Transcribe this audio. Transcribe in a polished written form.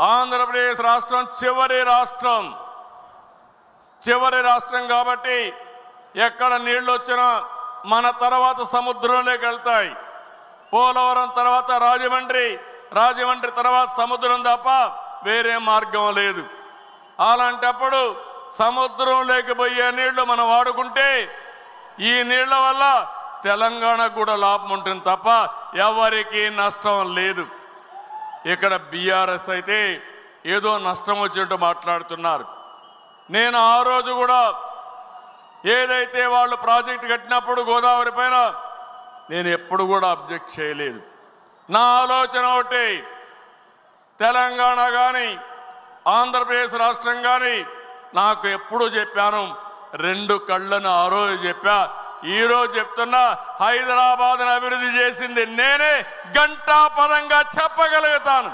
ఆంధ్రప్రదేశ్ రాష్ట్రం చివరి రాష్ట్రం కాబట్టి ఎక్కడ నీళ్లు వచ్చినా మన తర్వాత సముద్రంలోకి వెళ్తాయి. పోలవరం తర్వాత రాజమండ్రి తర్వాత సముద్రం తప్ప వేరే మార్గం లేదు. అలాంటప్పుడు సముద్రంలోకి పోయే నీళ్లు మనం వాడుకుంటే ఈ నీళ్ల వల్ల తెలంగాణకు కూడా లాభం ఉంటుంది తప్ప ఎవరికీ నష్టం లేదు. ఇక్కడ బీఆర్ఎస్ అయితే ఏదో నష్టం వచ్చినట్టు మాట్లాడుతున్నారు. నేను ఆ రోజు కూడా ఏదైతే వాళ్ళు ప్రాజెక్టు కట్టినప్పుడు గోదావరి పైన నేను ఎప్పుడు కూడా అబ్జెక్ట్ చేయలేదు. నా ఆలోచన ఒకటి, తెలంగాణ కానీ ఆంధ్రప్రదేశ్ రాష్ట్రం కానీ నాకు ఎప్పుడు చెప్పాను, రెండు కళ్ళను ఆ రోజు చెప్పా. ఈ రోజు చెప్తున్నా, హైదరాబాద్ను అభివృద్ధి చేసింది నేనే, గంటాపదంగా చెప్పగలుగుతాను.